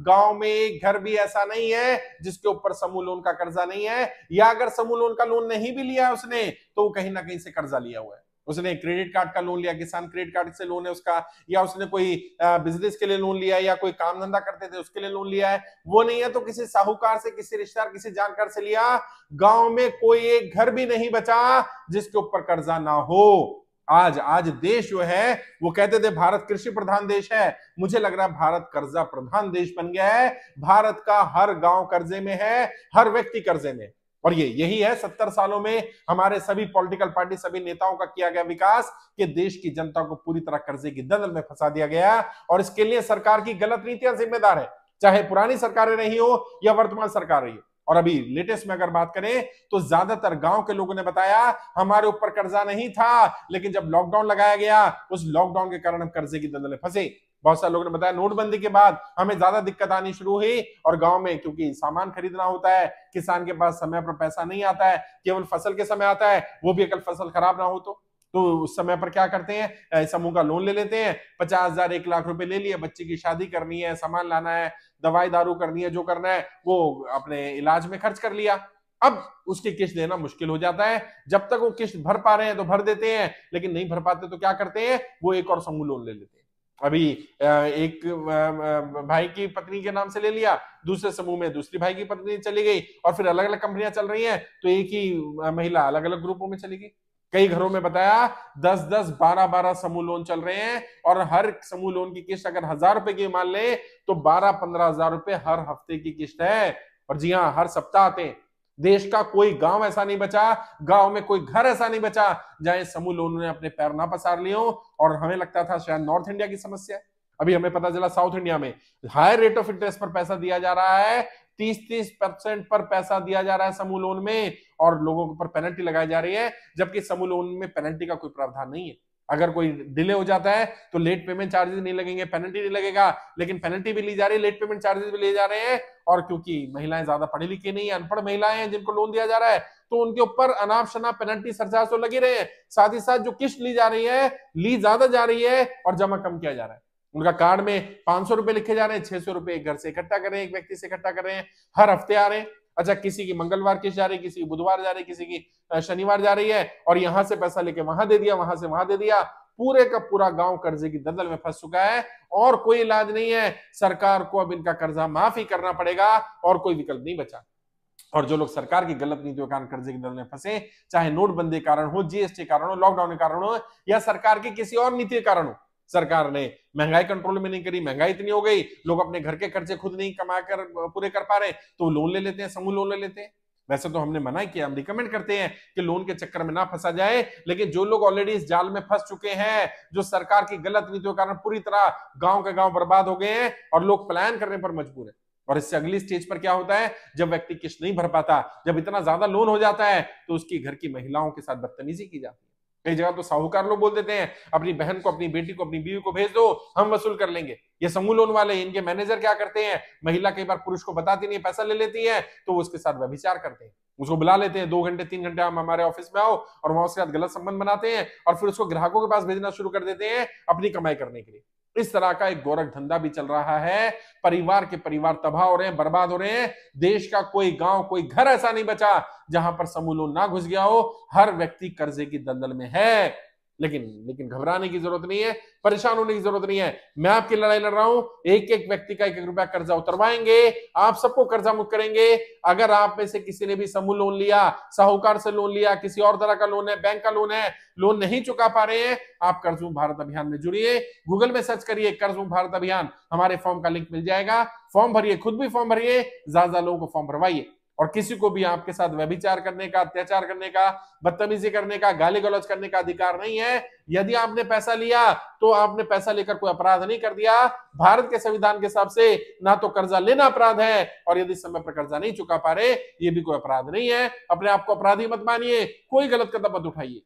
गांव में एक घर भी ऐसा नहीं है जिसके ऊपर समूह लोन का कर्जा नहीं है, या अगर समूह लोन का लोन नहीं भी लिया है उसने तो वो कहीं ना कहीं से कर्जा लिया हुआ है। उसने क्रेडिट कार्ड का लोन लिया, किसान क्रेडिट कार्ड से लोन है उसका, या उसने कोई बिजनेस के लिए लोन लिया है, या कोई काम धंधा करते थे उसके लिए लोन लिया है, वो नहीं है तो किसी साहूकार से, किसी रिश्तेदार, किसी जानकार से लिया। गांव में कोई एक घर भी नहीं बचा जिसके ऊपर कर्जा ना हो। आज आज देश जो है, वो कहते थे भारत कृषि प्रधान देश है, मुझे लग रहा है भारत कर्जा प्रधान देश बन गया है। भारत का हर गांव कर्जे में है, हर व्यक्ति कर्जे में। और ये यही है 70 सालों में हमारे सभी पॉलिटिकल पार्टी, सभी नेताओं का किया गया विकास, कि देश की जनता को पूरी तरह कर्जे की दलदल में फंसा दिया गया। और इसके लिए सरकार की गलत नीतियां जिम्मेदार है, चाहे पुरानी सरकारें रही हो या वर्तमान सरकार रही हो। और अभी लेटेस्ट में अगर बात करें तो ज्यादातर गांव के लोगों ने बताया हमारे ऊपर कर्जा नहीं था, लेकिन जब लॉकडाउन लगाया गया उस लॉकडाउन के कारण हम कर्जे की दलदल में फंसे। बहुत सारे लोगों ने बताया नोटबंदी के बाद हमें ज्यादा दिक्कत आनी शुरू हुई, और गांव में क्योंकि सामान खरीदना होता है, किसान के पास समय पर पैसा नहीं आता है, केवल फसल के समय आता है, वो भी अगर फसल खराब ना हो तो उस समय पर क्या करते हैं, समूह का लोन ले लेते हैं। 50,000 1 लाख रुपए ले लिए, बच्चे की शादी करनी है, सामान लाना है, दवाई दारू करनी है, जो करना है वो अपने इलाज में खर्च कर लिया। अब उसकी किस्त देना मुश्किल हो जाता है। जब तक वो किस्त भर पा रहे हैं तो भर देते हैं, लेकिन नहीं भर पाते तो क्या करते हैं, वो एक और समूह लोन ले लेते हैं। अभी एक भाई की पत्नी के नाम से ले लिया, दूसरे समूह में दूसरी भाई की पत्नी चली गई, और फिर अलग अलग कंपनियां चल रही हैं तो एक ही महिला अलग अलग ग्रुपों में चली गई। कई घरों में बताया 10-10 12-12 समूह लोन चल रहे हैं, और हर समूह लोन की किस्त अगर 1,000 रुपए की मान ले तो 12-15 हजार रुपए हर हफ्ते की किस्त है। और जी हाँ, हर सप्ताह आते हैं। देश का कोई गांव ऐसा नहीं बचा, गांव में कोई घर ऐसा नहीं बचा जहां समूह लोन ने अपने पैर ना पसार लिए हो। और हमें लगता था शायद नॉर्थ इंडिया की समस्या है, अभी हमें पता चला साउथ इंडिया में हाई रेट ऑफ इंटरेस्ट पर पैसा दिया जा रहा है, 30-30% पर पैसा दिया जा रहा है समूह लोन में, और लोगों के ऊपर पेनल्टी लगाई जा रही है, जबकि समूह लोन में पेनल्टी का कोई प्रावधान नहीं है। अगर कोई डिले हो जाता है तो लेट पेमेंट चार्जेस नहीं लगेंगे, पेनल्टी नहीं लगेगा, लेकिन पेनल्टी भी ली जा रही है, लेट पेमेंट चार्जेस भी लिए जा रहे हैं। और क्योंकि महिलाएं ज्यादा पढ़ी लिखी नहीं है, अनपढ़ महिलाएं हैं जिनको लोन दिया जा रहा है, तो उनके ऊपर अनाप शनाप पेनल्टी सरचार्ज तो लगे रहे हैं, साथ ही साथ जो किस्त ली जा रही है, ली ज्यादा जा रही है और जमा कम किया जा रहा है। उनका कार्ड में 500 रुपए लिखे जा रहे हैं, 600 रुपए एक घर से इकट्ठा कर रहे हैं, एक व्यक्ति से इकट्ठा कर रहे हैं, हर हफ्ते आ रहे हैं। अच्छा, किसी की मंगलवार किस्त जा रही है, किसी की बुधवार जा रही है, किसी की शनिवार जा रही है, और यहां से पैसा लेके वहां दे दिया, वहां से वहां दे दिया। पूरे का पूरा गांव कर्जे की दलदल में फंस चुका है, और कोई इलाज नहीं है। सरकार को अब इनका कर्जा माफ ही करना पड़ेगा, और कोई विकल्प नहीं बचा। और जो लोग सरकार की गलत नीतियों के कारण कर्जे की दलदल में फंसे, चाहे नोटबंदी कारण हो, जीएसटी कारण हो, लॉकडाउन के कारण हो, या सरकार की किसी और नीति के कारण हो, सरकार ने महंगाई कंट्रोल में नहीं करी, महंगाई इतनी हो गई, लोग अपने घर के खर्चे खुद नहीं कमा कर पूरे कर पा रहे, तो लोन ले लेते हैं, समूह लोन ले लेते हैं। वैसे तो हमने मना किया, हम रिकमेंड करते हैं कि लोन के चक्कर में ना फंसा जाए, लेकिन जो लोग ऑलरेडी इस जाल में फंस चुके हैं, जो सरकार की गलत नीतियों के कारण पूरी तरह गांव के गांव बर्बाद हो गए हैं, और लोग पलायन करने पर मजबूर है। और इससे अगली स्टेज पर क्या होता है, जब व्यक्ति किस्त नहीं भर पाता, जब इतना ज्यादा लोन हो जाता है, तो उसकी घर की महिलाओं के साथ बदतमीजी की जाती है। कई जगह तो साहूकार लोग बोल देते हैं अपनी बहन को, अपनी बेटी को, अपनी बीवी को भेज दो, हम वसूल कर लेंगे। ये समूह लोन वाले, इनके मैनेजर क्या करते हैं, महिला कई बार पुरुष को बताती नहीं, पैसा ले लेती है, तो वो उसके साथ व्यभिचार करते हैं, उसको बुला लेते हैं 2 घंटे 3 घंटे हम हमारे ऑफिस में आओ, और वहां उसके साथ गलत संबंध बनाते हैं, और फिर उसको ग्राहकों के पास भेजना शुरू कर देते हैं अपनी कमाई करने के लिए। इस तरह का एक गोरख धंधा भी चल रहा है। परिवार के परिवार तबाह हो रहे हैं, बर्बाद हो रहे हैं। देश का कोई गांव, कोई घर ऐसा नहीं बचा जहां पर समूह लोन ना घुस गया हो। हर व्यक्ति कर्जे की दलदल में है। लेकिन घबराने की जरूरत नहीं है, परेशान होने की जरूरत नहीं है। मैं आपकी लड़ाई लड़ रहा हूं, एक एक व्यक्ति का 1-1 रुपया कर्जा उतरवाएंगे, आप सबको कर्जा मुक्त करेंगे। अगर आप में से किसी ने भी समूह लोन लिया, साहूकार से लोन लिया, किसी और तरह का लोन है, बैंक का लोन है, लोन नहीं चुका पा रहे हैं, आप कर्ज मुक्त भारत अभियान में जुड़िए। गूगल में सर्च करिए कर्ज मुक्त भारत अभियान, हमारे फॉर्म का लिंक मिल जाएगा। फॉर्म भरिए, खुद भी फॉर्म भरिए, ज्यादा लोगों को फॉर्म भरवाइए। और किसी को भी आपके साथ व्यभिचार करने का, अत्याचार करने का, बदतमीजी करने का, गाली गलौज करने का अधिकार नहीं है। यदि आपने पैसा लिया तो आपने पैसा लेकर कोई अपराध नहीं कर दिया। भारत के संविधान के हिसाब से ना तो कर्जा लेना अपराध है, और यदि समय पर कर्जा नहीं चुका पा रहे, ये भी कोई अपराध नहीं है। अपने आप को अपराधी मत मानिए, कोई गलत कदम मत उठाइए।